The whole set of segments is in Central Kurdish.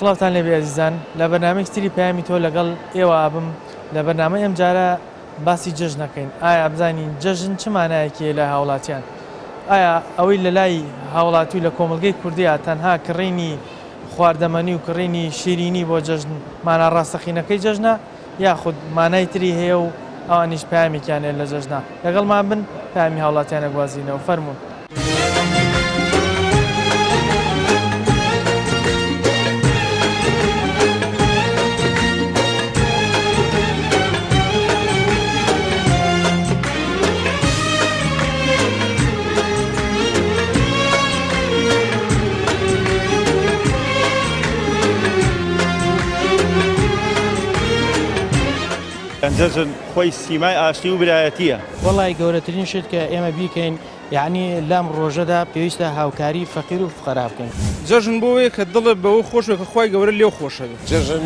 سڵاوتان لێبێ ئەزیزان لە بەرنامەی تری پەیامی تۆ لەگەڵ ئێوە ئابم لە بەرنامە ئەم جارە باسی جەژنەکەین. ئایا بزانین جەژن چ مانایەکیە لە هاوڵاتیان؟ ئایا ئەوەی لە لای هاوڵاتی لە کۆمەلگەی کوردیە تەنها کڕینی خواردەمەنی و کڕینی شیرینی بۆ جەژن مانە ڕاستەقینەکەی جەژنە یاخود مانای تری هەیە و ئەوانیش پەیامێکیانێت لە جەژنە؟ لەگەڵمان بن پەیامی هاوڵاتیانە گوازینەوە فەرموون. جەژن خۆی سیمای ئاشتی و برایەتیە. وەڵی گەورەترین شت کە ئێمە بیکەین یعنی لەم ڕۆژەدا پێویستە هاوکاری فەقیر و فقەرا بکەین. جەژن بۆیە کە دڵت بەوە خۆشە کە خۆی گەورە لێو خۆشەوێت. جەژن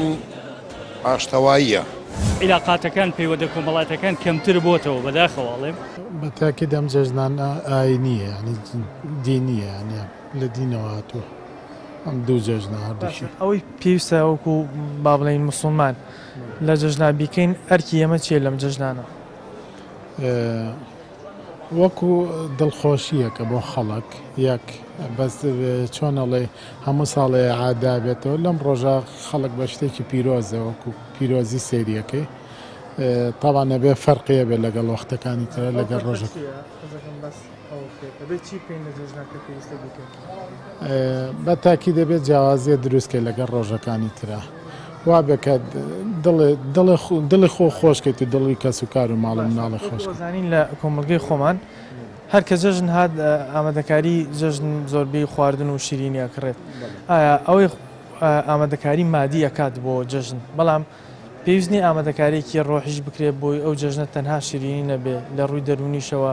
ئاشتەواییە. عیلاقاتەکان پەیوەندە کۆمەڵاتەکان کەمتر بۆتەوە بەداخەواڵێ بەتاکی دەم جەژنان ئاینیە ینی دینیە ینی لە دینەوە هاتووە ئەم دوو جەژنە هەردووشی. ئەوەی پێویستە وەکو با بڵێین موسڵمان لە جەژنا بیکەین ئەرکی ئێمە چیە لەم جەژنانە؟ وەکو دڵخۆشیەکە بۆ خەڵک یەک بەس چۆنەڵێ هەموو ساڵێ عادا بێتەوە لەم ڕۆژە خەڵک بە شتێکی پیرۆزە وەکو پیرۆزی سێریەکەی تاوان نەبێ فەرقیە بێت لەگەڵ وەختەکانی ترە لەگەڵ ڕۆژەکە. بە تاکی دەبێت جیاوازیە دروستکە لەگەڵ ڕۆژەکانی ترە وا بکات دڵی خۆ خۆشکەیت و دڵی کەس و کار و ماڵ و مناڵی خۆش. زانین لە کۆمەلگەی خۆمان هەر کە جەژن هات ئامادەکاری جەژن زۆربەی خواردن و شیرینی ئەکڕێت. ئایا ئەوەی ئامادەکاری مادی ئەکات بۆ جەژن بەڵام پێویست نیە ئامادەکارێکی ڕۆحیش بکرێت بۆی ئەو جەژنە تەنها شیرینی نەبێ لە ڕووی دەرونیشەوە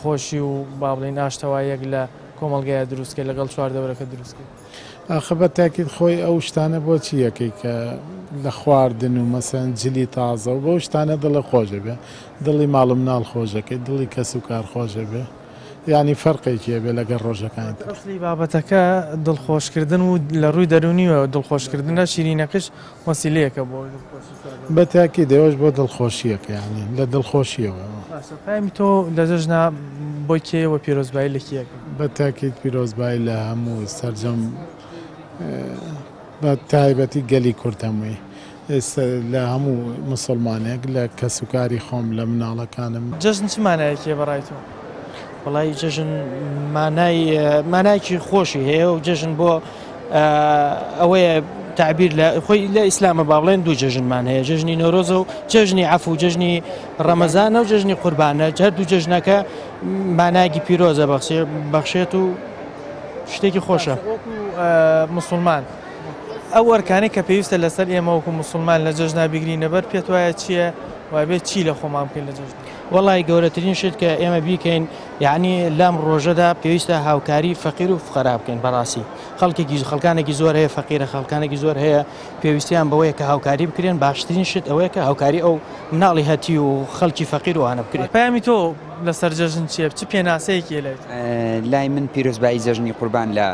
خۆشی و با بڵێن ئاشتەوایەک لە کۆمەلگایە دروستکە لەگەڵ چواردەوەرەکە دروستکە. ئاخە بە تاکید خۆی ئەو شتانە بۆچی یەکەی کە لە خواردن و مەسەن جلی تازە و بۆ شتانە دڵە خۆشە بێ دڵی ماڵ و مناڵ خۆشەکەی دڵی کەس و کار خۆشە بێ ینی فەرقێکیە بێ لەگەڵ ڕۆژەکانی تر. ئەسلی بابەتەکە دڵخۆشکردن و لە ڕووی دەرونیوە دڵخۆشکردنە شیرینەکەش وەسیلەیەکە بۆ بە تاکی دەوەش بۆ دڵخۆشیەکە ینی لە دڵخۆشیەوە. پامی تۆ لە جەژنا بۆی کێوە پیرۆزبایی لە کیەکە؟ بە تاکیت پیرۆزبایی لە هەموو سەرجەم بە تایبەتی گەلی کورد هەمووی لە هەموو مسلمانێک لە کەسوکاری خۆم لە مناڵەکانم. جەژن چ مانایەکیە بەڕای تۆ؟ وەڵی جەژن مانایکی خۆشی هەیە و جەژن بۆ ئەوەیە تعبیر لە خۆی لە ئیسلامە با بڵێن دوو جەژنمان هەیە جەژنی نۆرۆزە و جەژنی عەفو و جەژنی ڕەمەزانە و جەژنی قوربانە هەردوو جەژنەکە مانایەکی پیرۆزە بەخشێت و شتێکی خۆشە. مسلمان ئەو وەرکانەی کە پێویستە لەسەر ئێمە وەکو مسلمان لە جەژنا بیگرینە بەر پێت وایە چییە وای بێت چی لە خۆمان بکەین لە جەژن؟ وەڵی گەورەترین شت کە ئێمە بیکەین یعنی لەم ڕۆژەدا پێویستە هاوکاری فەقیر و فقەرا بکەین بەڕاستی خەڵکانێکی زۆر هەیە فەقیرە خەڵکانێکی زۆر هەیە پێویستیان بەوەیە کە هاوکاری بکرێن باشترین شت ئەوەیە کە هاوکاری ئەو مناڵی هەتی و خەڵکی فەقیر وانە بکرێت. پەیامی تۆ لەسەر جەژن چییە؟ چ پێناسەیەکی لێت؟ لای من پیرۆزبایی جەژنی قوربان لە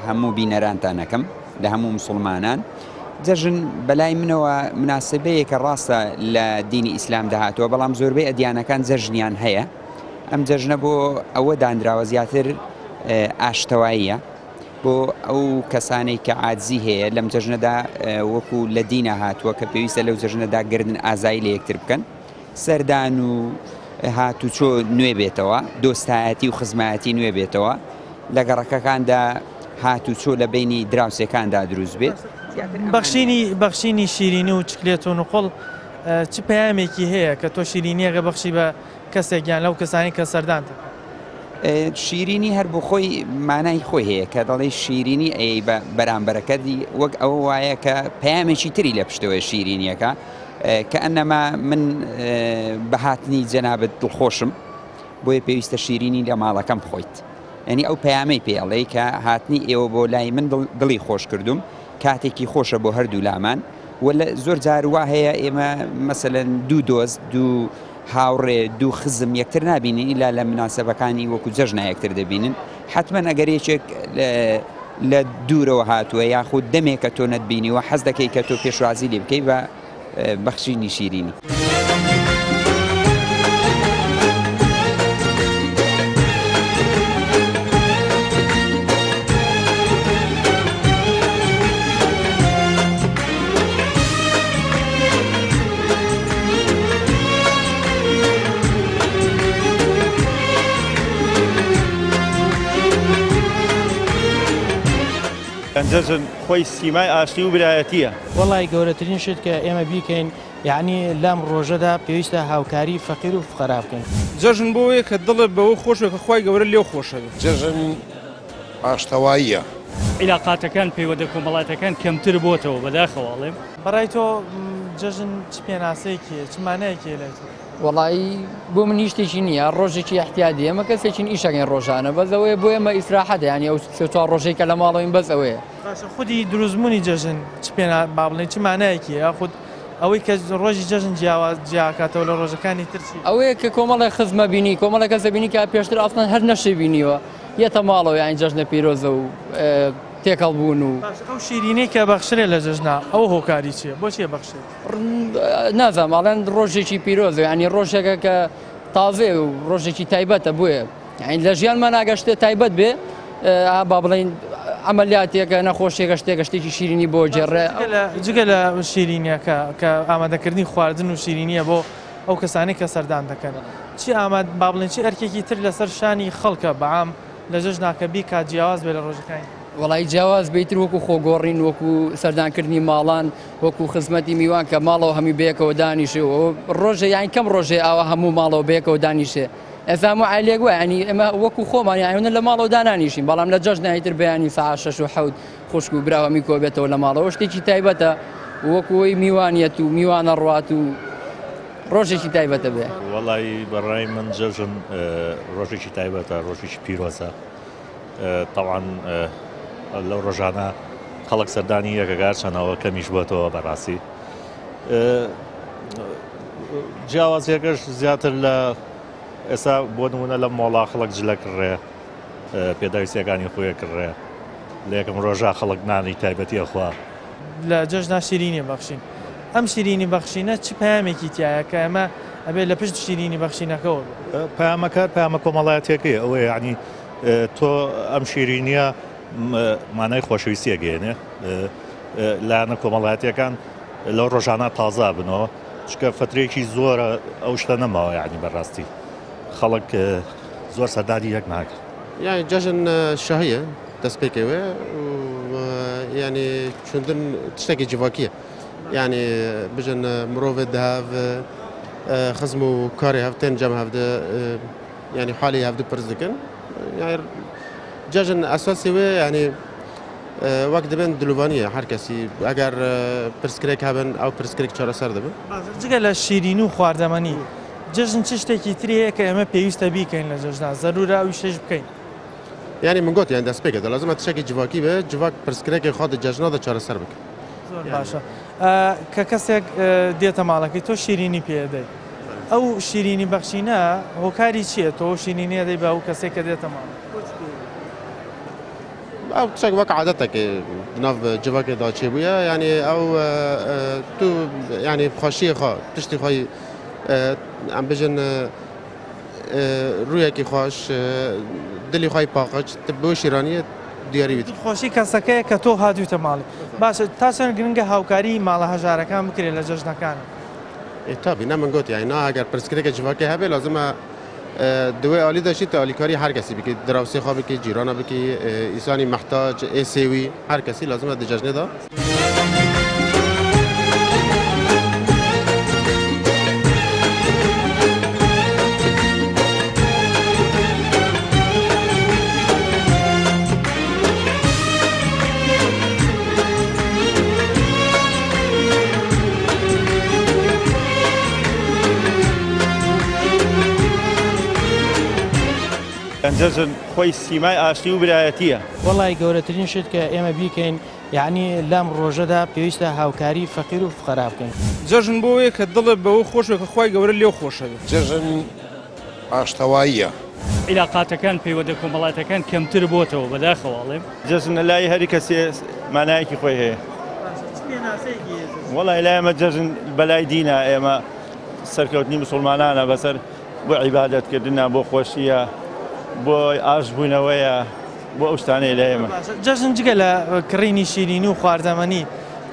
هەموو بینەرانتانەکەم لە هەموو مسلمانان. جەژن بەلای منەوە مناسبەیە کە ڕاستە لە دینی ئیسلام داهاتوە بەڵام زۆربەی ئەدیانەکان جەژنیان هەیە. ئەم جەژنە بۆ ئەوە دانراوە زیاتر ئاشتەواییە بۆ ئەو کەسانەی کە عاجزی هەیە لەم جەژنەدا وەکو لە دینە هاتووە کە پێویستە لەو جەژنەدا گردن ئازایی لە یەکتر بکەن سەردان و هاتوچۆ نوێ بێتەوە دۆستایەتی و خزمایەتی نوێ بێتەوە لە گەڕەکەکاندا هاتوچۆ لە بینی دراوسەکاندا دروست بێت. بەخشینی شیرینی و چکلێت و نقڵ چ پەیامێکی هەیە کە تۆ شیرینیەکە بەخشی بە کەسێکیان لەو کەسانی کە سەردانتە؟ شیرینی هەر بۆ خۆی مانای خۆی هەیە کە دەڵێ شیرینی ئەی بە بەرامبەرەکەتی وەک ئەوە وایە کە پەیامێکی تری لە پشتەوەی شیرینیەکە کە ئەنەما من بەهاتنی جەنابەت دڵخۆشم بۆیە پێویستە شیرینی لە ماڵەکەم بخۆیت ینی ئەو پەیامەی پێڵێ کە هاتنی ئێوە بۆ لای من دڵی خۆش کردوم کاتێکی خۆشە بۆ هەردوو لامان ولا زۆر جار وا هەیە ئێمە مەسەلەن دوو دۆست دوو هاوڕێ دوو خزم یەکتر نبینین ئیلا لە مناسەبەکانی وەکو جەژنا یەکتر دەبینن حتمما ئەگەر یەکێک لە دوورەوە هاتووە یاخود دەمێکە تۆ نەتبینیوە حەز دەکەی کە تۆ پێشوازی لێ بکەی بە بەخشینی شیرینی. جەژن خۆی سیمای ئاشتی و برایەتیە. وڵی گەورەترین شت کە ئێمە بیکەین یعنی لەم ڕۆژەدا پێویستە هاوکاری فەقیر و فقەرا بکەین. جەژن بۆیە کە دڵت بەوە خۆشوێ کە خی گەورە لێو خۆشەوێ. جەژن ئاشتەواییە. عیلاقاتەکان پەیوەندە کۆمەڵاتەکان کەمتر بۆتەوە بەداخەواڵێم. بەڕای تۆ جەژن چ پێناسەیەکیە چ مانایەکی لێت؟ وڵی بۆ من هیچ نییە ڕۆژێکی احتیادی ئەمە کەسێکین ئیشەکەین ڕۆژانە بەزەوەی بۆ ئێمە ئیسراحەت ینی ئەو چوار ڕۆژێکە لە ماڵەوەین بەس ئەوەیە. خودی دروستبوونی جەژن چ پێ با بڵێن چ مانایەکی یاخود ئەوەی کە ڕۆژی جەژن جیاکاتەوە لە ڕۆژەکانی ترسی ئەوەیە کە کۆمەڵی خزمە بینی کۆمەڵە کەسە بینی کە پێشتر ئاسان هەر نەشی بینیوە یەتە ماڵەوە یان جەژنە پیرۆزە و تێکەڵ بوون و ئەو شیرینەی کە بەخشرێ لە جەژنا ئەو هۆکاری چیە بۆچیە بەخشێت؟ نازانم ئاڵێن ڕۆژێکی پیرۆزە ینی ڕۆژێکە کە تازێ و ڕۆژێکی تایبەتە بووە یعنی لە ژیانمان ناگەشتێ تایبەت بێ با بڵین ئەمەلیاتێکە نەخۆشیێکە شتێکە شتێکی شیرینی بۆ جێڕێ جگە لە شیرینیە کە ئامادەکردنی خواردن و شیرینیە بۆ ئەو کەسانی کە سەردان دەکەن چی ئاماد با بڵێن چی ئەرکێکی تر لەسەر شانی خەڵکە بەعام لە جەژناکە بیکات جیاواز بێ لە ڕۆژەکانی وڵی جیاواز بیتر وەکو خۆگۆڕین وەکو سەردانکردنی ماڵان وەکو خزمەتی میوان کە ماڵەوە هەمی بەیەکەوە دانیشێ و ڕۆژێ یان کەم ڕۆژێ ئاوە هەموو ماڵەوە بەیەکەوە دانیشێ ئێزام و عیلێک وە ینی ئەمە وەکو خۆمان یانە لە ماڵەوە دانانیشین بەڵام لە جەژنایتر بەیانی ساعت 6 و 7 خوشک و براوەمی کۆ بێتەوە لە ماڵەوە شتێکی تایبەتە وەکوی میوانیەت و میوانە ڕوات و ڕۆژێکی تایبەتە بێ. وەڵی بەڕای من جەژن ڕۆژێکی تایبەتە ڕۆژێکی پیرۆزە تەوان لەو ڕۆژانە خەڵک سەردانی یەکەگار چەنەوە کەمیش بۆتەوە بەڕاستی جیاوازیەکەش زیاتر لە ئێستا بۆ نمونە لە مۆڵا خەڵک جلە کڕێ پێداویستیەکانی خۆیە کڕێ لە یەکەم ڕۆژە خەڵک نانی تایبەتیە خوا لە جەژنا شیرینی بەخشین ئەم شیرینی بەخشینە چ پامێکی تایە کە ئەمە ئەبێ لە پشت شیرینی بەخشینەکەەوە پامەکە پامە کۆمەڵایەتەکەی ئەوەیە ینی تۆ ئەم شیرینیە مانای خۆشەویستیە گەێنێ لایەنە کۆمەڵایەتیەکان لەو ڕۆژانە تازا بنەوە چکە فترێکی زۆرە ئەو شتە نەماوە یعنی بەڕاستی خەڵک زۆر سەرداری یەک ناکە یعنی جەژن شاهیە دەست پێکەوێ ینی چوندن تشتێکی جیواکیە یعنی بژن مرۆڤ داv خزم و کاری هەفتێن جەم هەفتە ینی حالی هەفتە پرس دکن جەژن ئەساسی وێ ینی وەک دەبێن دلوڤانیە هەر کەسی ئەگەر پرسکرێک هەبن ئەو پرسکرێک چارەسەر دەبن جگە لە شیرین و خواردەمەنی جەژن چ شتێکی تری هەیە کە ئێمە پێویستە بیکەین لە جەژنا زەرورە ئەوی شەش بکەین یعنی من گوت یان دەست پێکە لازمە تشتێکی جیواکی بێ جیواک پرسکرێکی خوا جەژنادا چارەسەر بکە زۆر باشە کە کەسێک دێتە ماڵەکەی تۆ شیرینی پێدەی ئەو شیرینی بەخشینە هۆکاری چییە تۆ شیرینیە دەی بە ئەو کەسێک کە دێتە ماڵ ئەو تشێک وەک عادەتێکی ناو جیواکێدا چێ بووە ینی ئەو تو ینی خۆشیە خوا تشتی خۆی ئەم بژن ڕوویەکی خۆش دلی خۆی پاقەچ بۆ شیرانیە دیاریویت خۆشی کەسەکەیە کە تۆ هاتوویتە ماڵی باشە تا چەند گرنگە هاوکاری ماڵە هەژارەکان بکرێت لە جەژنەکان تابی نه من گوت یعنی نه ئەگەر پرسکرێکی جیواکی هەبێ لازمە دوێ ئالی دەشیت ئالیکاری هەر کەسی بکەیت دراوسێ خوا بکەیت جیرانە بکەی ئینسانی محتاج ئێسێوی هەر کەسی لازمە دە جەژنێدا جەژن خۆی سیمای ئاشتی و برایەتیە. وڵی گەورەترین شت کە ئێمە بیکەین یعنی لام ڕۆژەدا پێویستە هاوکاری فەقیر و فقەرا بکەین. جەژن بۆیە کە دڵت بەوە خۆشە کە خی گەورە لێو خۆشەوێت. جژن ئاشتەواییە. عیلاقاتەکان پەیوەندە کۆمەڵاتەکان کەمتر بۆتەوە بەداخەواڵێم. جەژن لە لای هەری کەسێ مانایەکی خۆی هەیە. وڵی لای ئەمە جەژن بەلای دینە ئێمە سەرکەوتنی مسلمانانە بەسەر بۆ عیبادەتکردنە بۆ خۆشیە بۆ ئاشبوونەوەیە بۆ ئەو شتانەی لە ئێمە. جەژن جگە لە کڕینی شیرینی و خواردەمەنی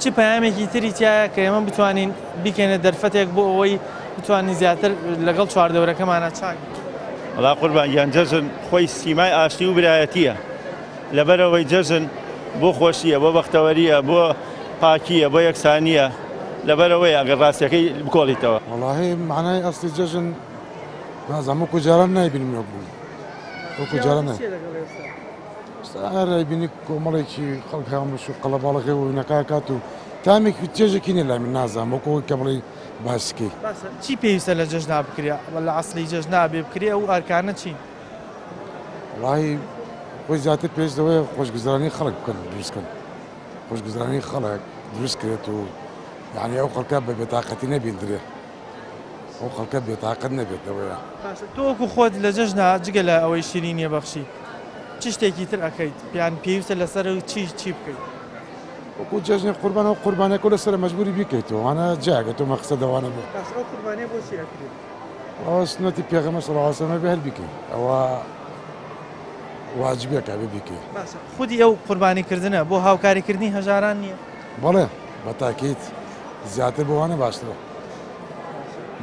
چ پەیامێکی تری تایە کە ئێمە بتوانین بیکەنە دەرفەتێک بۆ ئەوەی بتوانین زیاتر لەگەڵ چواردەورەکەمانە چاک. وڵا قوربان گیان جەژن خۆی سیمای ئاشتی و برایەتیە لەبەرەوەی جەژن بۆ خۆشیە بۆ بەختەوەریە بۆ پاکیە بۆ یەکسانیە لەبەرەوەی ئەگەر ڕاستیەکەی بکۆڵیتەوە. وڵاهی معنای ئەستی جەژن نازانم وەکو جاران نایبینم بووم وەکو جاران بینی کۆمەڵێکی خەڵکامش و قەڵەباڵەکە و نەکاکات و تامێکی چێژێکی نیە لای من نازانم وەکو کە بڵی باسکەی. چی پێویستە لە جەژنا بکرێ لە عەسڵی جەژنا بێ بکرێ و ئەرکانە چین؟ وڵاهی خۆی زیاتر پێویستەوەی خۆشگوزارانی خەڵک بکەن دروستکەن خۆشگوزارانی خەڵک دروست کرێت و یعنی ئەو خەڵکە بە بێتاقەتی نەبیندرێ ئەو خەڵکە بێتاقەت نەبێت ئەوەیە. تۆ وەکو خۆت لە جەژنا جگە لە ئەوەی شیرینیە بەخشی چ شتێکی تر ئەەکەیت پیان پێویستە لەسەر چی بکەیت؟ وەکو جەژنی قوربان و قوربانەکە لەسەر مەجبوری بیکەیتەوە وانە جاگەێت و مەقسە دەوانە بێت. قوربانێ بۆ چی ئەکرێت؟ ئەوە سنەتی پێغەمبەر صلی الله علیه و سلم بە هەر بیکەیت ئەوە واجبێکە بێ بیکەیت. خودی ئەو قوربانیکردنە بۆ هاوکاریکردنی هەژاران نییە؟ بەڵێ بە تاکیت زیاتر بۆوانە باشترە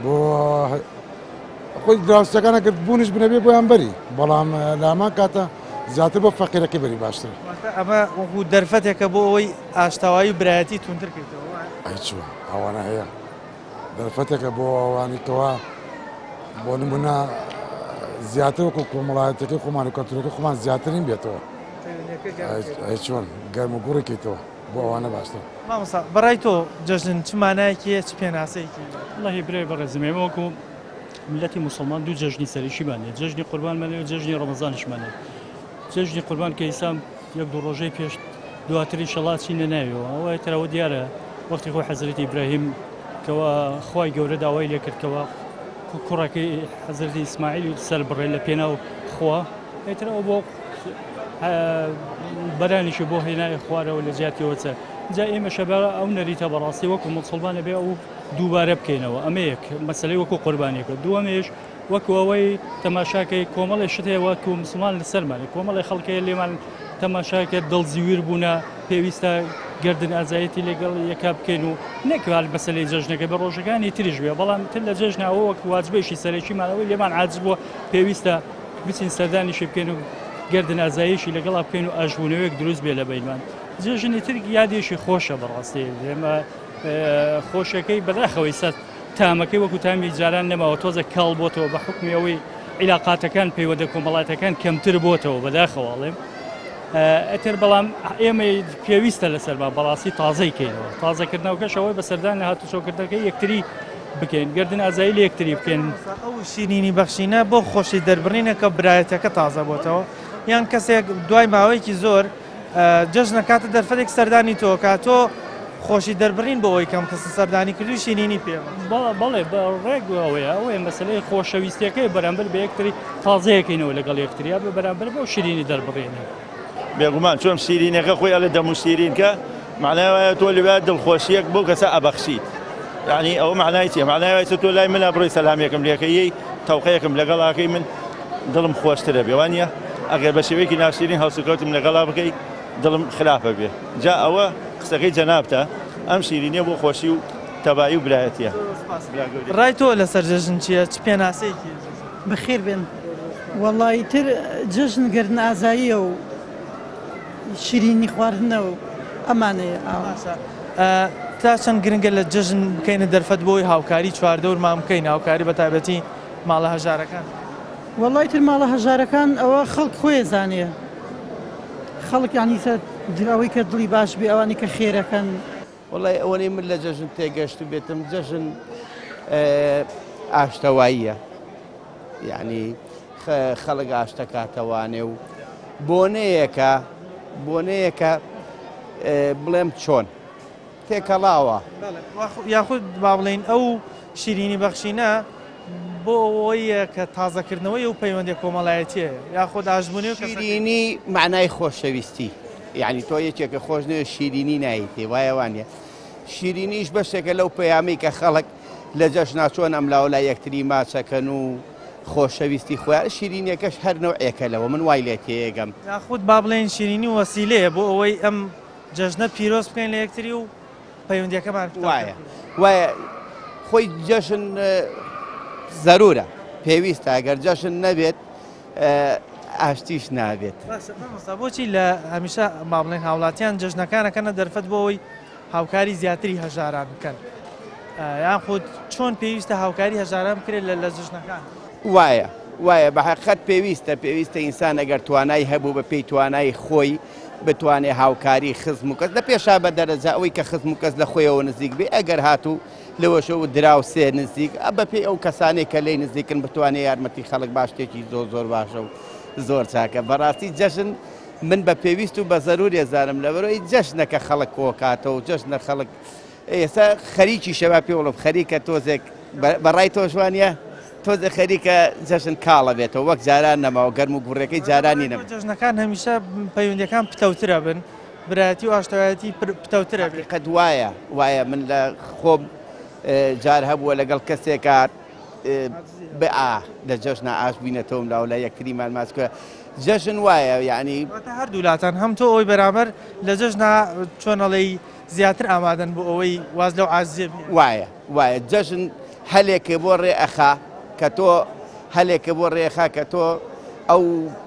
بۆ خۆی دراوسەکانە کرد بوونش بنەبێ بۆیان بەری بەڵام لامان کاتە زیاتر بۆ فەقیرەکە بەری باشترە. ئەمە وەکو دەرفەتێکە بۆ ئەوەی ئاشتاوایی و برایەتی تونترکەیتەوە. ئەیچوە ئەوانە هەیە دەرفەتێکە بۆ ئەوانیکەوە بۆ نمونە زیاتر وەکو کۆمەڵایەتەکەی خۆمان و کەلتوورەکەی خۆمان زیاترین بێتەوە چۆن گەرم و گوڕێکیتەوە بۆ ئەوانە باشتر. مامۆستا بەڕای تۆ جەژن چ مانایەکیە چ پێناسەیەکی؟ وڵی برێ بەڕێزمێ وەکو ملەتی مسلمان دوو جەژنی سەرشیمانێ جەژنی قوربانمانێ و جەژنی ڕەمەزانیشمانێ. جەژنی قوربان کە ئیسلام یەک دوو ڕۆژەی پێش دواتری شەڵاتی نەناویەوە ئەوە تەرەوە دیارە وەختی خۆی حەزرەتی ئیبراهیم کەەوە خی گەورە داوای لێکردکەوە کوڕەکەی حەزرەتی ئیسماعیل سەر بڕێ لە پێناو خوا ئەترەوە بۆ بەرانیشی بۆ هێنای خوارەوە لە جیاتیەوەچە جا ئێمە شەبە ئەو نەریتە بەڕاستی وەکو مسلمانە بێ ئەو دووبارە بکەینەوە ئەمە یەک مەسلەی وەکو قوربانیەکە دووەمێش وەکو ئەوەی تەماشاکەی کۆمەڵی شتەیە وەکو مسلمان لە سەرمانێ کۆمەڵی خەڵکەیە لێمان تەماشاکە دڵزیویر بوونە پێویستە گردن ئازایەتی لەگەڵ یەکا بکەین و نەکوال مەسلەی جەژنەکە بە ڕۆژەکانی تریش بێ بەڵام تر لە جەژنەوە وەکو واجبێکی سەرەکیمانەوەی لێمان عاجز بووە پێویستە بچین سەردانیشی بکەین و گردن ئازایشی لەگەڵا بکەین و ئاژبوونەوەیەک دروست بێ لە بینمان. جەژنی تر یادێکی خۆشە بەڕاستی ئێمە خۆشەکەی بەداخەوەی سەد تامەکەی وەکو تامی جاران نەماوە تۆزە کاڵ بۆتەوە بە حکمی ئەوەی عیلاقاتەکان پەیوەندە کۆمەڵاتەکان کەمتر بۆتەوە بەداخەواڵێم ئەتر بەڵام ئێمە پێویستە لەسەرما بەڕاستی تازەی کەینەوە تازەکردنەوەکەشەوەی بە سەردانی هاتوچۆکردەکەی یەکتری بکەین گردن ئازایی لە یەکتری بکەین. ئەو شیرینی بەخشینە بۆ خۆشی دەربڕینەکە برایەتەکە تازە بۆتەوە یان کەسێک دوای ماوەیەکی زۆر جەژنە کاتە دەرفەتێک سەردانی تۆ کاتۆ خۆشی دەربڕین بۆ ئەوەی کەم کەس سەردانی کردو شیرینی پێوە بەڵێ بە ڕێگەوەیە ئەوەیە مەسلەی خۆشەویستیەکەی بەرامبەر بە یەکتری تازەیەکەینەوە لەگەڵ یەکتریا بە بەرامبەر بۆ شیرینی دەربڕێنێ. بێگومان چۆن شیرینەکە خۆی ئەلە دەم و شیرینکە معناوایە تۆ لەوێ دڵخۆشیەک بۆ کەسە ئەبەخشیت یعنی ئەوە معنای چیە معناوایە تۆ لای منە بڕۆی سەلامێکم لێکەیەی تەوقەیەکم لەگەڵاکەی من دڵم خۆشترە بێوانە ئەگەر بە شێوەیەکی ناشرین هەڵسوکەوتم لەگەڵا بکەی دڵم خراپە بێ جا ئەوە قسەکەی جەنابتە ئەم شیرینیە بۆ خۆشی و تەبایی و برایەتیە. ڕای تۆ لەسەر جەژن چییە چ پێناسەیەکی؟ بەخێر بێن وەڵی تر جەژن گردن ئازاییە و شیرینی خواردنەوە ئەمانەیە تا چەند گرنگە لە جەژن بکەینە دەرفەت بۆی هاوکاری چواردەورمان بکەین هاوکاری بە تایبەتی ماڵە هەژارەکان. وەڵی تر ماڵە هەژارەکان ئەوە خەڵک خۆی زانێ خەڵک یانیسە ئەوەی کە دڵی باش بێ ئەوانی کە خێرەکەن. وڵی ئەوەی من لە جەژن تێگەشت و بێتم جەژن ئاشتەواییە یعنی خەڵک ئاشتەکاتەوانێ و بۆنەیەکە بڵێم چۆن تێکەڵاوە یاخود با بڵێن ئەو شیرینی بەخشینە بۆ ئەوەیە کە تازەکردنەوەی و پەیوەندی کۆمەڵایەتیە یاخود ئاژبوونی و شیرینی معنای خۆشەویستی یعنی تۆ یەکێکە خۆش نوێ شیرینی نایتێ وایەوانە شیرینیش بەشێکە لەو پەیامی کە خەڵک لە جەژنا چۆن ئەملااو لای یەکتری ماچەکەن و خۆشەویستی خۆیان شیرینیەکەش هەر نەوعێکە لەوە من وای لێ تێگەم یاخود با بڵێن شیرینی وەسیلەیە بۆ ئەوەی ئەم جەژنە پیرۆز بکەین لە یەکتری و پەیوەندیەکەمان وایە خۆی جەژن زەرورە پێویستە ئەگەر جەژن نەبێت ئاشتیش نابێت بۆچی لە هەمیشە با بڵێن هاوڵاتیان جەژنەکانەکەنە دەرفەت بۆ ئەوەی هاوکاری زیاتری هەژاران بکەن یاخود چۆن پێویستە هاوکاری هەژاران بکرێت لە جەژنەکان وایە بە حقیقەت پێویستە ئینسان ئەگەر توانای هەبوو بە پێی توانای خۆی بتوانێت هاوکاری خزم و کەس لە پێشا بە دەرەجا ئەوەی کە خزم و کەس لە خۆیەوە نزیک بێ ئەگەر هاتوو لەوەشەوە دراو سێ نزیک بە پێی ئەو کەسانێک کە لی نزیکن بتوانێت یارمەتی خەڵک باش شتێکی زۆر باشە و زۆر چاکە بەڕاستی جەژن من بە پێویست و بە زەرور ێزانم لەبەرەوەی جەژنەکە خەڵک کۆکاتەوە جەژنە خەڵک ئێستا خەریکی شەوا پێ وڵم خەریکە تۆزێک بەڕای تۆژوانە تۆزە خەریکە جەژن کاڵە بێتەوە وەک جاران نەماوە گەرم و گوڕەکەی جارانی نەما جەژنەکان هەمیشە پەیوەندیەکان پتەوترە بن برایەتی و ئاشتەوایەتی پتەوترە قەت وایە من لە خۆم جار هەبووە لەگەڵ کەسێکە لە جەژنە ئاش بینێتەوەم لاو لە یەکتریمان ماسکە جەژن وایە یعنی هەردوولاتان هەم تۆ ئەوی بەرامبەر لە جەژنا چۆنەڵی زیاتر ئامادەن بۆ ئەوەی واز لەو عازیە وایە جەژن هەلێکە بۆ ڕێئەخا کە تۆ هەلێکە بۆ ڕێخا کە تۆ ئەو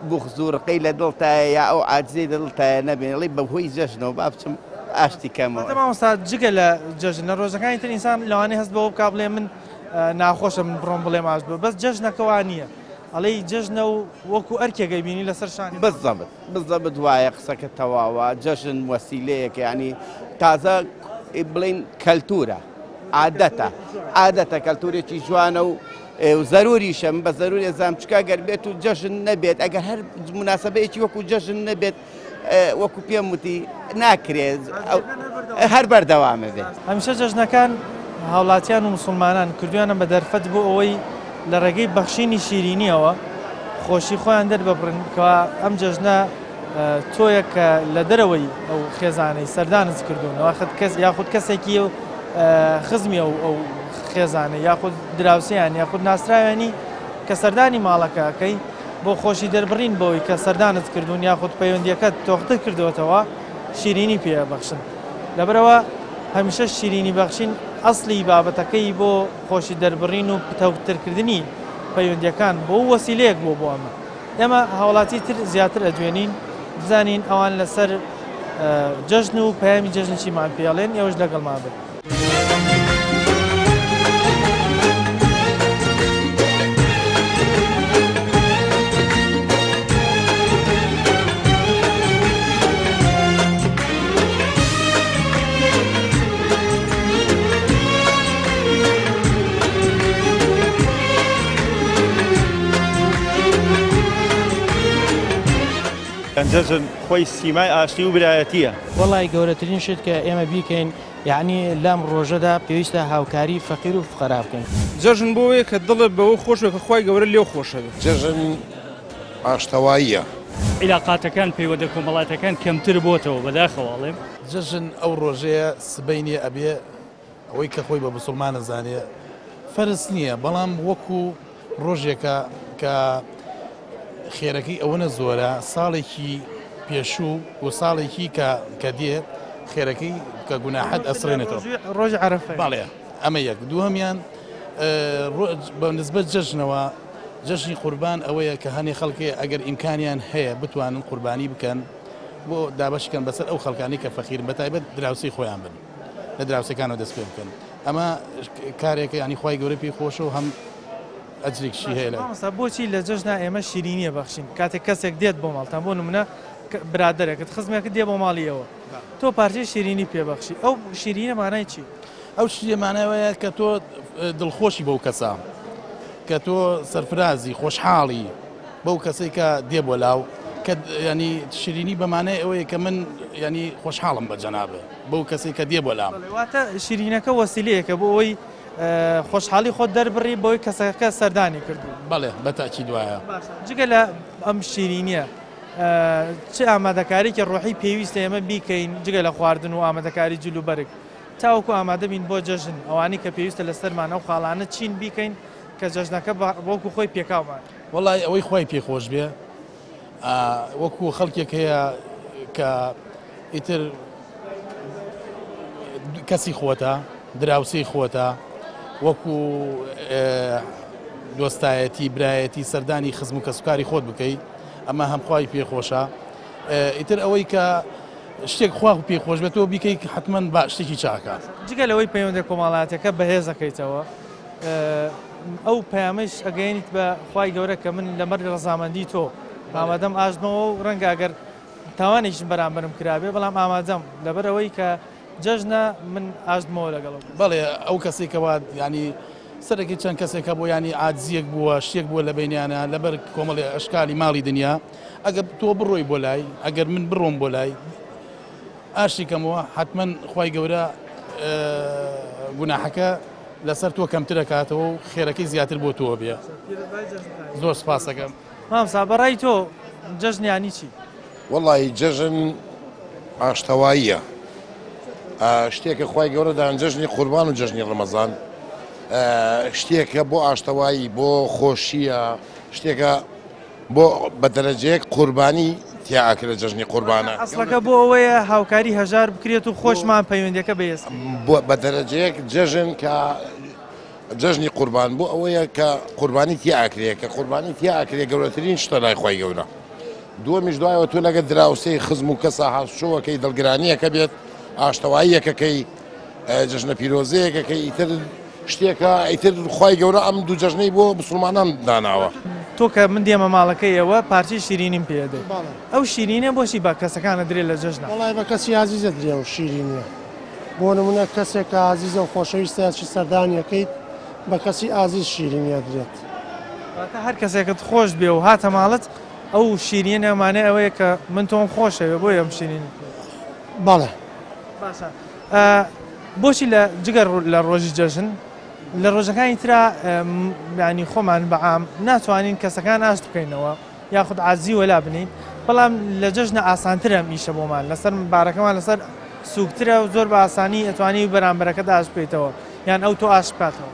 بوخزوورقەی لە دڵتایە یا ئەو عاجزەی لە دڵتایە نەبێنڵی بەهۆی جەژنەوە با بچم ئاشتی کەمەوە مامۆستا جگە لە جەژن لە ڕۆژەکانی تر ئینسان لەوانەیە هەست بەوە بکا بڵێ من ناخۆشە من بڕۆم بڵێ ماش بە بەس جەژنەکەوا نییە ئەڵەی جەژنە و وەکو ئەرکێگەی بینی لەسەر شانی بزەبت وایە قسەکە تەواوە جەژن وەسیلەیەکە ینی تازە بڵین کەلتورە عادەتە کەلتورێکی جوانە و زەروریشە بە زەروری زانچکا گەر بێت و جەژن نەبێت ئەگەر هەر مناسبەیەکی وەکو جەژن نەبێت وەکو پێم وتی ناکرێت هەر بەردەوامە بێت هەمیشە جەژنەکان هاوڵاتیان و مسلمانان کردویانە بە دەرفەت بۆ ئەوەی لە ڕێگەی بەخشینی شیرینیەوە خۆشی خۆیان دەرببڕن کەوا ئەم جەژنە تۆیە کە لە دەرەوەی ئەو خێزانەی سەردانت کردوونەوە یاخود کەسێکی و خزمی ئەو خێزانە یاخود دراوسیان یاخود ناسراوێنی کە سەردانی ماڵەکەکەی بۆ خۆشی دەربڕین بەوەی کە سەردانت کردوون یاخود پەیوەندیەکەت تۆختە کردوێتەوە شیرینی پێ بەخشن لەبەرەوە هەمیشە شیرینی بەخشین ئەسلی بابەتەکەی بۆ خۆشی دەربڕین و پتەوترکردنی پەیوەندیەکان بۆ وەسیلەیەک بۆ ئەمە هاوڵاتی تر زیاتر ئەدوێنین بزانین ئەوان لەسەر جەژن و پەیامی جەژنیمان پێڵێن ئێوەش لەگەڵمان بن. جەژن خۆی سیمای ئاشتی و برایەتیە وەڵی گەورەترین شت کە ئێمە بیکەین یعنی لەم ڕۆژەدا پێویستە هاوکاری فەقیر و فقەرا بکەین جەژن بۆیە کە دڵت بەوە خۆشوە کە خی گەورە لێو خۆشەوێت جەژن ئاشتەواییە عیلاقاتەکان پەیوەندە کۆمەڵاتەکان کەمتر بۆتەوە بەداخەواڵێم جەژن ئەو ڕۆژەیە سبەینێ ئەبێ ئەوەی کە خۆی بە مسلمانە زانێ فەرز نییە بەڵام وەکو ڕۆژێکە کە خێرەکەی ئەوەنە زۆرە ساڵێکی پێشوو و ساڵێکی کە دێ خێرەکەی کە گوناحەت ئەسرێنێتەوە ڕۆژ عەرەفە باڵێ ئەمە یەک دووهەمیان بە نسبەت جەژنەوە جەژنی قوربان ئەوەیە کە هەنێ خەڵکێ ئەگەر ئیمکانیان هەیە بتوانن قوربانی بکەن بۆ دابەشکەن بەسەر ئەو خەڵکانی کە فەقیرن بەتایبەت دراوسی خۆیان بن لە دراوسەکانەوە دەست پێ بکەن ئەمە کارێکە ینی خی گەورە پێی خۆشە و هەم ئەجرێکشی هەیە بۆچی لە جەژنا ئێمە شیرینیە بەخشین کاتێک کەسێک دێت بۆ ماڵتان بۆ نمونە برادەرێکت خزمێکت دێ بۆ ماڵیەوە تۆ پارچەی شیرینی پێبەخشی ئەو شیرینە مانای چی؟ ئەو شیرمانەوەیە کە تۆ دڵخۆشی بەو کەسە کە تۆ سەرفرازی خۆشحاڵی بەو کەسەی کە دێ بۆ لاو کە ینی شیرینی بەمانەیە ئەوەیە کە من ینی خۆشحاڵم بە جەنابێ بەو کەسەی کە دێ بۆ لام واتە شیرینەکە وەسیلەیەکە بۆ ئەوەی خۆشحاڵی خۆت دەربڕی بۆی کەسەکە سەردانی کردو. بەڵێ بەتاکی دوایە. جگە لە ئەم شیرینیە چه ئامادەکاریکە ڕۆحی پێویستە ئێمە بیکەین جگە لە خواردن و ئامادەکاری جلوبەرگ تاوەکو ئامادە بین بۆ جەژن ئەوانی کە پێویستە لەسەرمانە و خاڵانە چین بیکەین کە جەژنەکە بۆکو خۆی پێکاومان. وڵای ئەوەی خۆی پێخۆش بێ وەکو خەڵکێک هەیە کە ئیتر کەسی خۆتە دراوسی خۆتە وەکو دۆستایەتی برایەتی سەردانی خزم و کەسوکاری خۆت بکەیت ئەمە هەمخوای پێخۆشە ئیتر ئەوەی کە شتێک خوا پێخۆش بێتەوە بیکەیت حتمما با شتێکی چاکە. جگە لەوەی پەیوەندە کۆمەڵاتەکە بەهێز دەکەیتەوە ئەو پەیامەش ئەگەیەنیت بە خوای گەورە کە من لەمەر ڕەزامەندی تۆ ئامادەم ئاژنەوە و ڕەنگە ئەگەر تاوانێکیشم بەرامبەرم کرابێ بەڵام ئامادەم لەبەرەوەی کە جەژنە من ئاژدمەوە لەگەڵ. بەڵێ ئەو کەسێک کەوا ینی سەرەکی چەند کەسێکە بۆ ینی ئاجزیەک بووە شتێک بووە لە بینیانە لەبەر کۆمەڵی ئەشکالی ماڵی دنیا ئەگەر تۆ بڕۆی بۆ لای ئەگەر من بڕۆم بۆ لای ئاشتی کەمەوە حتمما خوای گەورە گوناحەکە لەسەر تۆ کەمتر دەکاتەوە و خێرەکەی زیاتر بۆ تۆ بێ. زۆر سپاس دەکەم. مامسا بەڕای تۆ جەژنیانی چی؟ وەڵی جەژن ئاشتەواییە شتێکە خوای گەورە دایان جەژنی قوربان و جەژنی ڕەمەزان شتێکە بۆ ئاشتەوایی بۆ خۆشیە شتێکە بۆ بە دەرەجەیەک قوربانی تیاکرێت جەژنی قوربانە ئەسڵەکە بۆ ئەوەیە هاوکاری هەژار بکرێت و خۆشمان پەیوەندیەکە بەێست بە دەرەجەیەک جەژن کە جەژنی قوربان بۆ ئەوەیە کە قوربانی تیاکرێت کە قوربانی تیاکرێت گەورەترین شتە لای خوای گەورە. دووەمیش دوایەوە تۆ لەگە دراوسەی خزم و کەسە هاشۆوەکەی دڵگرانیەکە بێت ئاشتەواییەکەکەی جەژنە پیرۆزەیەکەکەی ئیتر شتێکە ئیتر خوای گەورە ئەم دوو جەژنەی بۆ مسلمانان داناوە. تۆ کە من دێمە ماڵەکەیەوە پارچی شیرینیم پێدە ئەو شیرینە بۆشی بە کەسەکانە درێ لە جەژنە. وڵای بە کەسی عزیزە درێ و شیرینیە بۆ نمونە کەسێک کە عزیزە و خۆشەویستەیەکی سەردانیەکەیت بە کەسی عزیز شیرینیە درێت. هەر کەسێکت خۆش بێ و هاتە ماڵت ئەو شیرینە ئەمانەیە ئەوەیە کە من تۆم خۆشەوێ بۆ ئەم شیرین. بەڵێ باشە بۆچی لە جگەر لە ڕۆژی جەژن لە ڕۆژەکانی ترا ینی خۆمان بەعام ناتوانین کەسەکان ئاشت بکەینەوە یاخود عزی وەلا بنین بەڵام لە جەژنە ئاسانترە میشە بۆمان لەسەر بارەکەمان لەسەر سوکترە و زۆر بە ئاسانی ئەتوانی بەرامبەرەکەدا ئاش بکەیتەوە یان ئەو تۆ ئاش بکاتەوە.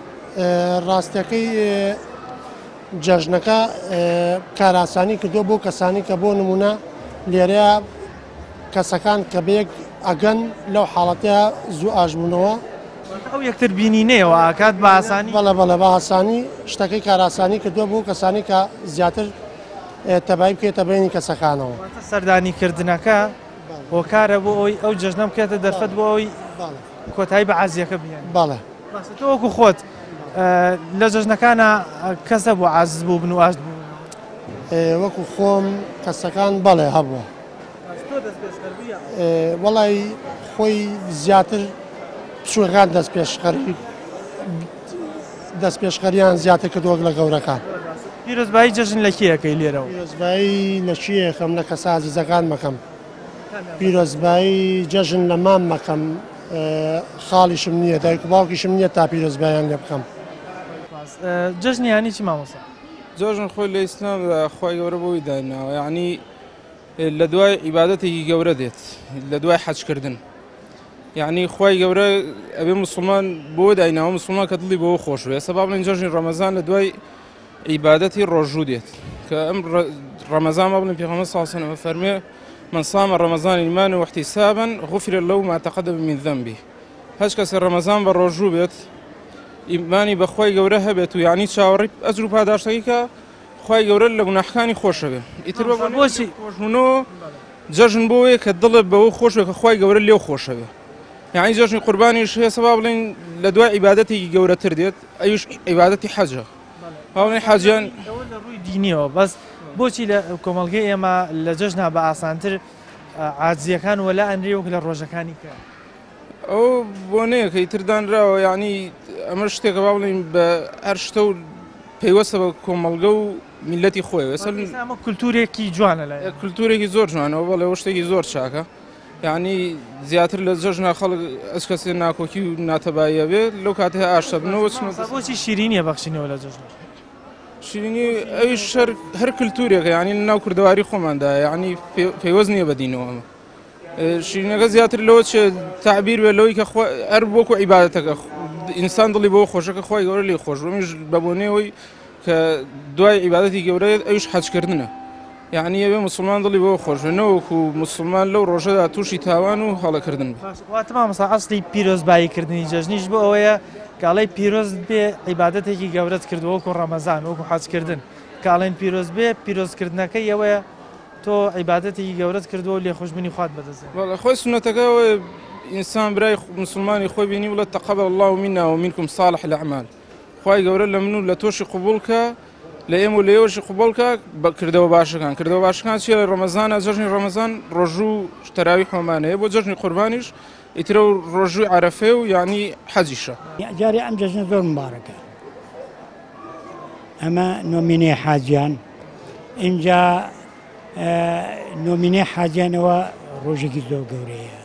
ڕاستەکەی جەژنەکە کاراسانی کردو بۆ کەسانی کە بۆ نمونە لێرەیە کەسەکان کە بەیەک ئەگەن لەو حاڵەتەیە زوو ئاژبوونەوە ئەو یەکتر بینینەوە ئاکات بە ئاسانی بەڵە بەڵە بە ئاسانی شتەکەی کاراسانی کردووە بۆ کەسانی کە زیاتر تەبای بکێتە بینی کەسەکانەوە. سەردانیکردنەکە بۆ کارە بۆ ئەوی ئەو جەژنە بکێتە دەرفەت بۆ ئەوی کۆتایی بە عازیەکە بیان. بەڵێ تۆ وەکو خۆت لە جەژنەکانە کەسە بۆ عاز بوو بن و ئاشت بوو وەکو خۆم کەسەکان بەڵێ هەبووە وەڵی خۆی زیاتر پچوەکان دەست پێشخەریان زیاتر کردووەک لە گەورەکان. پیرۆزبایی جەژن لە کیەکەی لێرەوە؟ پیرۆزبایی لە چیەکەم لە کەسە عزیزەکان مەکەم پیرۆزبایی جەژن لە مام مەکەم خاڵیشم نییە دایک و باوکیشم نییە تا پیرۆزبایان لێ بکەم. جەژنیانی چی مامۆستا؟ جەژن خۆی لە ئیسلام خوای گەورە بۆی دایناوە یعنی لە دوای عیبادەتێکی گەورە دێت لە دوای حەجکردن یعنی خوای گەورە ئەبێ مسلمان بۆ دایناوە مسلمان کە دڵی بۆ خۆش بێ سەباب بڵێن جەژنی ڕەمەزان لە دوای عیبادەتی ڕۆژوو دێت کە ئەم ڕەمەزان با بڵێن پێغەمبەر صلی الله علیه و سلم فەرمێ من صام رمضان ایمانا واحتسابا غفر له ما تقدم من ذنبه هەچ کەسێ ڕەمەزان بە ڕۆژوو بێت ئیمانی بە خوای گەورە هەبێت و یعنی چاوەڕی ئەجر و پاداشتەکەی کە خوای گەورە لە گوناحەکانی خۆشەوێ ئیتر بۆچی خۆشبوونەوە جەژن بۆیە کە دڵت بەوە خۆش بێ کە خوای گەورە لێو خۆشەوێ یعنی جەژنی قوربانیش هەیە سەبا بڵێن لە دوای عیبادەتێکی گەورەتر دێت ئەویش عیبادەتی حەجە با بڵێن حاجیان لە ڕووی دینیەوە بەس بۆچی لە کۆمەڵگەی ئێمە لە جەژنا بە ئاسانتر عاجزیەکان وەلا ئەنرێ وەک لە ڕۆژەکانی کە ئەو بۆنەیە کە ئیتر دانراوە یعنی ئەمە شتێکە با بڵێن بە هەر شتە و پەیوەستە بە کۆمەڵگە و میلەتی خۆی ئەمە کولتورێکی جوانە لە کولتورێکی زۆر جوانەوە بەڵێ ئەوە شتێکی زۆر چاکە یعنی زیاتر لە جەژنا خەڵک ئەس کەسێ ناکۆکی و ناتەباییە بێ لەو کاتێ ئاشە بنەوە بۆچی شیرینیە بەخشینەوە لە جەژن شیرینی ئەویش هەر کولتورێکە یعنی ناو کوردەواری خۆماندا یعنی پێوەست نییە بەدینەوە ئەمە شیرینەکە زیاتر لەوە چێ تعبیر بێ لەوەی کە هەر بۆکو عیبادەتەکە ئینسان دڵی بۆ خۆشەکە خۆی گەورە لێ خۆش بەمیش بەبوونەوەی کە دوای عیبادەتی گەورەیە ئەویش حەجکردنە یعنی ئەوێ مسلمان دڵی بۆ خۆشبێنەوەکو مسلمان لەو ڕۆژەدا تووشی تاوان و هەڵەکردن واتما مەسا ئەسڵی پیرۆزباییکردنی جەژنیش بۆ ئەوەیە کاڵی پیرۆز بێ عیبادەتێکی گەورەت کردووە وەکو ڕەمەزان وەکو حەجکردن کاڵێن پیرۆز بێ پیرۆزکردنەکەی ئەوەیە تۆ عیبادەتێکی گەورەت کردووە لێ خۆشببینی خوات بەدەست خۆی سنەتەکە ئینسان برای مسلمانی خۆی بینی وڵە تەقەبەل الله منا ومنکم صالح الأعمال خوای گەورە لە من و لە تۆشی قبولکە لە ئێمە و لە ئێوەشی قبولکە بە کردەوە باشەکان کردەوە باشەکان چیە لە ڕەمەزانە جەژنی ڕەمەزان ڕۆژوو تەراوی حۆمانەیە بۆ جەژنی قوربانیش ئیترە و ڕۆژووی عەرەفێ و یعنی حەجیشە جارێ ئەم جەژنە زۆر مبارەکە ئەمە نۆمینەی حاجیان اینجا نۆمینەی حاجیانەوە ڕۆژێکی زۆر گەورەیە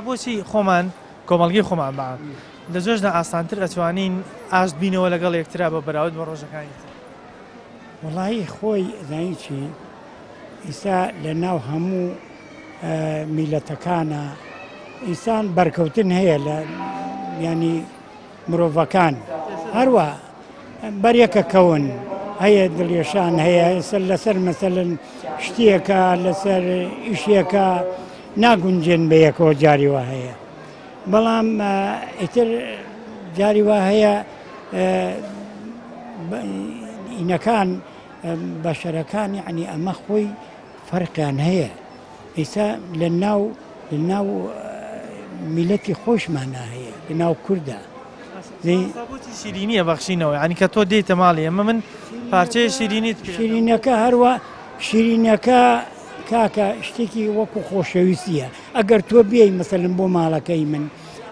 بۆچی خۆمان کۆمەڵگی خۆمان بە لە جۆژدا ئاسانتر ئەتوانین ئاشت بینەوە لەگەڵ یەکترا بە بەراورد بە ڕۆژەکانی وڵایی خۆی زانی چی ئیسا لە ناو هەموو میلەتەکانە ئینسان بەرکەوتن هەیە لە ینی مرۆڤەکان هەروە بەریەکە کەون هەیە دڵێشان هەیە لەسەر مەسەلەن شتێکە لەسەر ئیشێکە ناگونجێن بە یەکەوە جاریوە هەیە بەڵام ئیتر جاریوە هەیە ئینەکان بەشەرەکان یعنی ئەمە خۆی فەرقیان هەیە ئیسا لە ناو میلەتی خۆشمانە هەیە لە ناو کووردا شیرینیە بەخشینەوە ینی کە تۆ دێتە ماڵی ئەمە من پارچەیە شیرینیت شیرینەکە هەروە شیرینەکە کاکە شتێکی وەکو خۆشەویستیە ئەگەر تۆ بێی مەسەلم بۆ ماڵەکەی من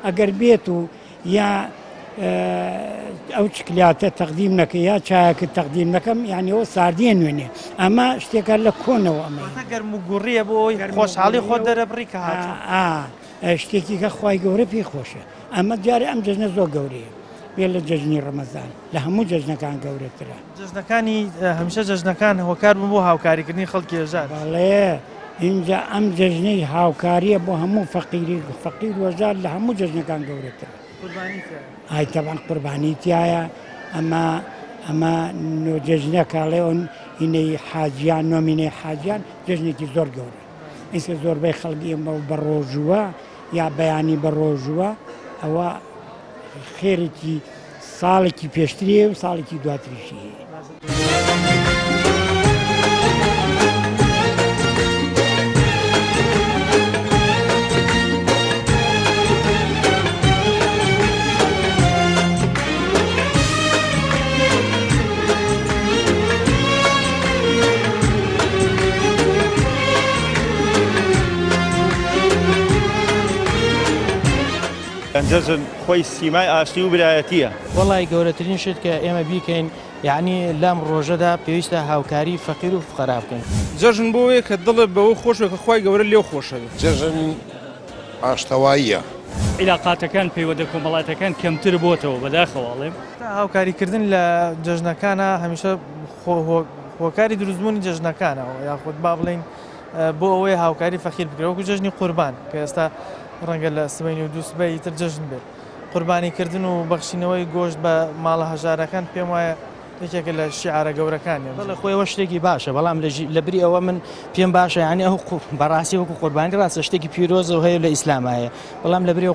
ئەگەر بێت و یا ئەو چکلاتە تەقدیم نەکە یا چایەکە تەقدیم نەکەم یعنی ئەوە ساردیە نوێنێ ئەمە شتێکە لە کۆنەوە ئەمە گەرم و گوڕیە بۆ ئەوی خۆشحاڵی خۆ دەرەبڕی کە شتێکی کە خوای گەورە پێی خۆشە ئەمە جارێ ئەم جەژنە زۆر گەورەیە بێ لە جەژنی ڕەمەزان لە هەموو جەژنەکان گەورەترە جەژنەکانی هەمیشە جەژنەکان هۆکار بوون بۆ هاوکاریکردنی خەڵکی هێژار بەڵێ اینجا ئەم جەژنەی هاوکاریە بۆ هەموو فەقیر وەژار لە هەموو جەژنەکان گەورەترە ئای تەبان قوربانی تایە ئەمە جەژنە کاڵێ ئەون هینەی حاجیان نۆمینەی حاجیان جەژنێکی زۆر گەورە ئیسکە زۆربەی خەڵکی ئەمە بە ڕۆژووە یا بەیانی بە ڕۆژووە ئەوە خێرێکی ساڵێکی پێشتریە و ساڵێکی دواتریشی هەیە. جەژن خۆی سیمای ئاشتی و برایەتیە وەڵی گەورەترین شت کە ئێمە بیکەین یعنی لام ڕۆژەدا پێویستە هاوکاری فەقیر و فقەرا بکەین جەژن بۆیە کە دڵت بەوە خۆش بێ کە خوای گەورە لێو خۆشەوێت جەژن ئاشتەواییە عیلاقاتەکان پەیوەندە کۆمەڵاتەکان کەمتر بۆتەوە بەداخەواڵێم هاوکاریکردن لە جەژنەکانە هەمیشە هۆکاری دروستبوونی جەژنەکانەوە یاخود با بڵین بۆ ئەوەی هاوکاری فەقیر بکرێت وەکو جەژنی قوربان کە ئێستا ڕەنگە لە سبەینی و دووسبەی تر جەژن بێت قوربانیکردن و بەخشینەوەی گۆشت بە ماڵە هەژارەکان پێم وایە یەکێکە لە شیعارە گەورەکانی بەڵێ خۆیەوە شتێکی باشە بەڵام لە بری ئەوە من پێم باشە یعنی ئەو بەڕاستی وەکو قوربانی ڕاستە شتێکی پیرۆزە و هەیە لە ئیسلام هەیە بەڵام لە بری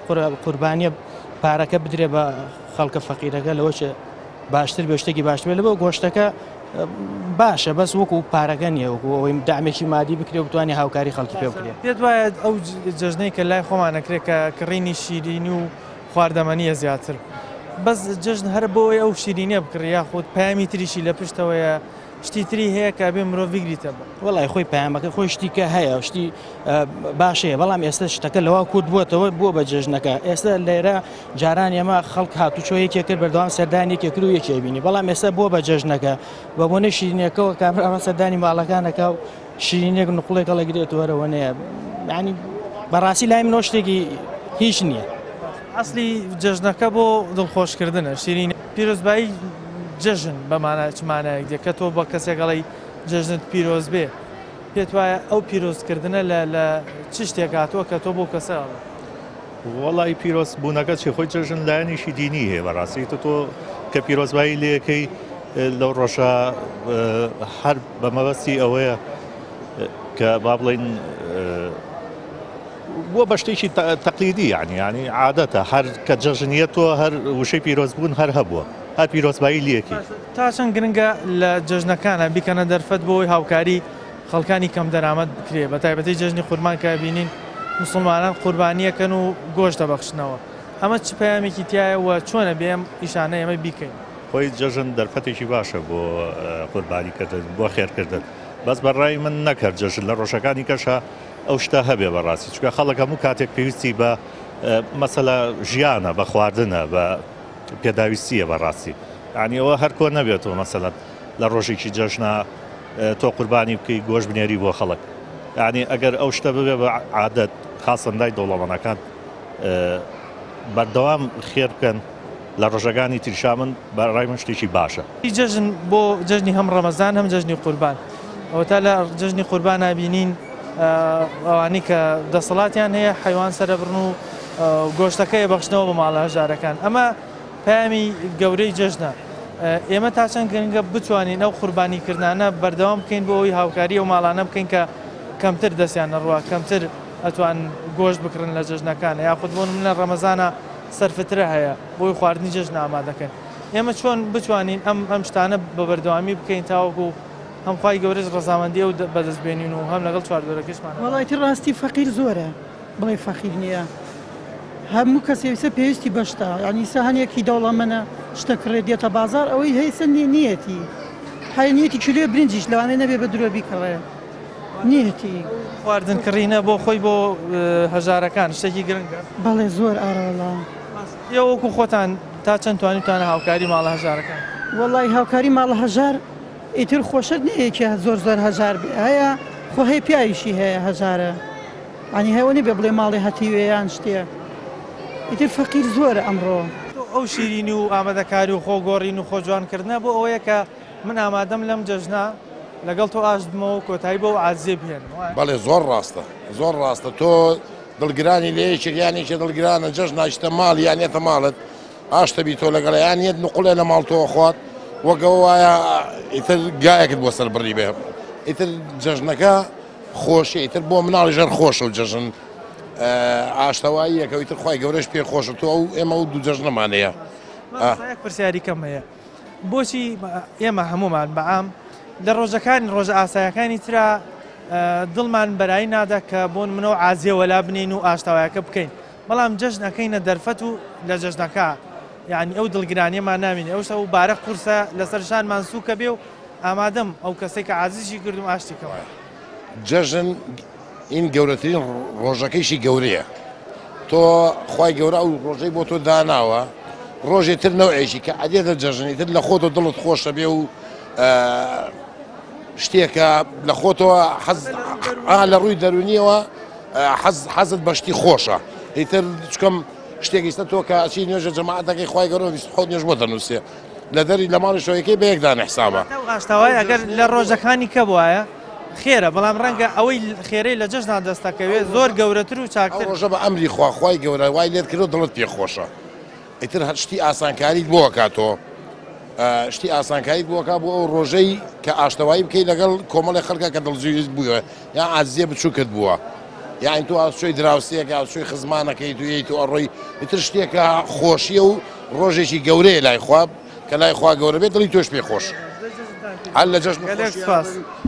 قوربانیە پارەکە بدرێ بە خەڵکە فەقیرەکە لەوەشە باشتر بێ شتێکی باشتر بێت لەبەوە گۆشتەکە باشە بەس وەکو پارەکە نیە وەکو ئەوەی دامێکی مادی بکرێ و بتوانانی هاوکاری خەڵکی پێ بکرێت پێت وایە ئەو جەژنەی کە لای خۆمانەکرێت کە کڕینی شیرینی و خواردەمەنیە زیاتر بەس جەژن هەر بۆی ئەو شیرینە بکڕ یاخود پامی تریشی لە پشتەوەیە شتی تری هەیە کە بێ مرۆڤ بیگریتە بە وڵی خۆی پامەکە خۆی شتیکە هەیە شتی باشەیە بەڵام ئێستا شتەکە لەوا کورد بووەتەوە بۆ بە جژنەکە ئێستا لێرە جاران ئێمە خەڵک هاتوچۆ یەکێ کرد بەردەوام سەردانی یەکێکرد و یەکێ بینی بەڵام ئێستا بۆ بە جژنەکە بە بۆنە شیرینەکەەوە کامرامە سەردانی ماڵەکانەکە و شیرینێک نقڵێک گەڵەگرێت وەرەوە نەیە ینی بەڕاستی لای منۆ شتێکی هیچ نییە ئەسلی جژنەکە بۆ دڵخۆشکردنە شیرین پیرۆزبایی جژن بەمانەچمانەیەک دێ کە تۆ بە کەسێکەڵی جژنت پیرۆز بێ پێت وایە ئەو پیرۆزکردنە لە چ شتێک هاتووە کە تۆ بۆ کەسەڵە وەڵی پیرۆز بوونەکە چی خۆی جژن لایەنیشی دینی هەیە بەڕاستی تۆ کە پیرۆزبایی لەکەی لەو ڕۆژە هەر بە مەبەستی ئەوەیە کە با بڵێن بۆ بە شتێکی تەقلیدی ینی عادەتە هەر کە جژنیە تۆ هەر وشەی پیرۆزبوون هەر هەبووە هەر پیرۆزبایی لەکی تا چەند گرنگە لە جژنەکانە بیکەنە دەرفەت بۆی هاوکاری خەڵکانی کەم دەرامەت بکرێ بە تایبەتی جژنی قوربان کە بینین مسلمانان قوربانیەکەن و گۆشت دەبەخشنەوە ئەمە چ پەیامێکی تایەوە چۆنە بێم ئیشانە ئێمە بیکەین خۆی جژن دەرفەتێکی باشە بۆ قوربانیکردن بۆ خێرکردن بەس بەڕای من نەکرد جژن لە ڕۆژەکانی کەشە ئەو شتە هەبێ بەڕاستی چکە خەڵک هەموو کاتێک پێویستی بە مەسەلە ژیانە بە خواردنە بە پێداویستیە بەڕاستی ینی ئەوە هەر کۆ نەبێتەوە مەسەلەت لە ڕۆژێکی جەژنە تۆ قوربانی بکەی گۆشت بنێری بۆ خەڵک ینی ئەگەر ئەو شتە ببێ بە عادەت خاصندای دەوڵەمەندەکان بەردەوام خێر بکەن لە ڕۆژەکانی تریشا من بەڕای من شتێکی باشە جژن بۆ جژنی هەم ڕەمەزان هەم جژنی قوربان ئەوە تا لە جژنی قوربان نبینین ئەوانی کە دەسەڵاتیان هەیە حیوان سەرەبڕن و گۆشتەکەی بەخشنەوە بە ماڵە هەژارەکان ئەمە پامی گەورەی جژنە ئێمە تا چەند گرنگە بتوانین ئەو قوربانیکردانە بەردەوام بکەین بۆ ئەوی هاوکاری و ماڵانە بکەین کە کەمتر دەستیان نەڕوا کەمتر ئەتوان گۆشت بکردن لە جژنەکانە یاخود بۆ منە ڕەمەزانە سەرفترە هەیە بۆی خواردنی جژن ئامادەکەن ئێمە چۆن بتوانین ئەم شتانە بە بەردەوامی بکەین تاوەکو هەم خوای گەورەش ڕەزامەندی و بەدەستبێنین و هەم لەگەڵ چواردۆرەکەشمان وەڵایەتی ڕاستی فەقیر زۆرە بڵێ فەقیر نییە هەموو کەسێویسە پێویستی بەشتا ینی سە هەنێکی دەوڵەمەنە شتەکڕێ دێتە بازار ئەوەی هەیسە نیەتی هەیەتی کلێ برنجیش لەوانەیە نەبێ بە درۆ بیکەڵێ نیەتی خواردن کڕینە بۆ خۆی بۆ هەژارەکان شتێکی گرنگە بەڵێ زۆر ئارەڵە وەکو خۆتان تا چەند توانیتانە هاوکاری ماڵە هەژارەکان وەڵی هاوکاری ماڵە هەژار ئیتر خۆشت نەیەکە زۆر هەژار بێ هەیە خۆ هەیە پیاویشی هەیە هەژارە ئەنی هەیەوەنی بێ بڵێ ماڵی هەتیوێیان شتێ ئیتر فەقیر زۆرە ئەمڕۆ ئەو شیرینی و ئامادەکاری و خۆگۆڕین و خۆجوانکردنە بۆ ئەوەیە کە من ئامادەم لەم جەژنا لەگەڵ تۆ ئاشتمەوە کۆتایی بۆ عازیێ بهێن بەڵێ زۆر ڕاستە تۆ دڵگرانی لەیەکێک یانێکە دڵگرانە جەژن ناشتە ماڵ یانێتە ماڵت ئاشتەبی تۆ لەگەڵ یانێت نقڵێ لە ماڵتەوە خوات وەگەوە وایە ئیتر گایەکت بۆ سەر بڕی بێ ئیتر جەژنەکە خۆشی ئیتر بۆ مناڵی ژەر خۆشە و جەژن ئاشتەواییەکە ئیتر خی گەورەش پێ خۆشە تۆ ئەو ئێمە و دوو جەژنەمانەیە پرسیاری کەم هەیە بۆچی ئێمە هەمومان بەعام لە ڕۆژەکانی ڕۆژە ئاسایەکانی ترا دڵمان بەرایی نادا کە بۆن منەوە عازیە وەلا بنین و ئاشتاوایەکە بکەین بەڵام جەژنەکەینە دەرفەت و لە جەژنەکە یعنی ئەو دڵگرانیەمان نامینێ ئەوشە و بارە قورسە لەسەرشانمان سووکە بێ و ئامادەم ئەو کەسێک کە عازیشی کردم ئاشتیکەوە جەژن این گەورەترین ڕۆژەکەیشی گەورەیە تۆ خی گەورە ئەو ڕۆژەی بۆ تۆ داناوە ڕۆژێ تر نەوەیشی کە عادێتە جەژنی تر لە خۆتۆ دڵت خۆشە بێ و شتێکە لە خۆتەوە لە ڕووی دەرونیەوە حەزت بە شتی خۆشە ئیتر چکەم شتێکیستە تۆ کە ئەچی نوێژە جەماعەتەکەی خی گەورە 20 نوێژ بۆ دەنووسێ لە دەری لە ماڵی شەوەیەکەی بە یەکدان حسابە ئاشتاوای ئەگەر لە ڕۆژەکانی کە بواە خێرە بەڵام ڕەنگە ئەوەی خێرەی لە جەژنا دەستەکەوێت زۆر گەورەتر و چاکتر ڕۆژە بە ئەمری خواخوای گەورە وای لێت کردو دڵت پێ خۆشە ئیتر شتی ئاسانکاریت بۆ کاتۆ شتی ئاسانکاریت بۆکە بۆ ئەو ڕۆژەی کە ئاشتەوایی بکەی لەگەڵ کۆمەڵی خەڵکە کە دڵزویت بووە یا ئازیە بچوو کرد بووە یاین تو ئاسوی دراوسەیەکە ئاسوی خزمانەکەی تویت و ئەڕۆی ئیتر شتێکە خۆشیە و ڕۆژێکی گەورەیە لای خواب کە لای خوا گەورە بێت دڵی تۆش پێ خۆش هەر لە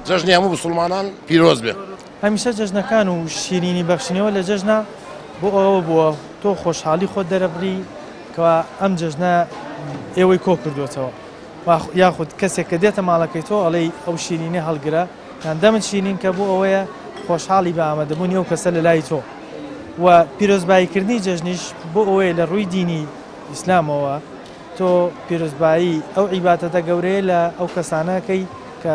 جەژنی هەموو مسلمانان پیرۆز بێ هەمیشە جەژنەکان و شیرینی بەخشینەوە لە جەژنا بۆ ئەوە بووە تۆ خۆشحاڵی خۆت دەرەبڕی کەوا ئەم جەژنە ئێوەی کۆ کردوێتەوە یاخود کەسێک کە دێتە ماڵەکەی تۆ ئەڵێ ئەو شیرینە هەڵگرە یان دەمت شیرین کە بوو ئەوەیە خۆشحاڵی بە ئامادەبوونی ئەو کەسە لە لای تۆ و پیرۆزباییکردنی جەژنیش بۆ ئەوەیە لە ڕووی دینی ئیسلامەوە تۆ پیرۆزبایی ئەو عیباتەتە گەورەیە لە ئەو کەسانەکەی کە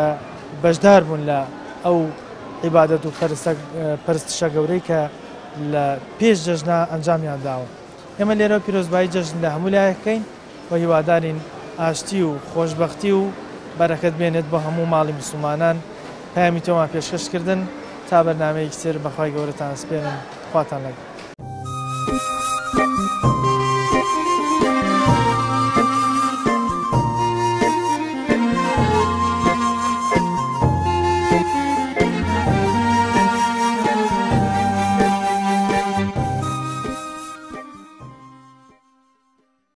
بەشدار بوون لە ئەو عیبادەت و پەرستشە گەورەی کە لە پێش جەژنە ئەنجامیان داوە. ئێمە لێرە پیرۆزبایی جەژن لە هەموو لایەکەین و هیوادارین ئاشتی و خۆشببختی و بەرەکەت بێنێت بۆ هەموو ماڵی مسلمانان. پامی تۆمان پێشکەشکردن تا بەرنامەیەکی تر بەخوای گەورەتان سپێرم خواتان لەگەڵ.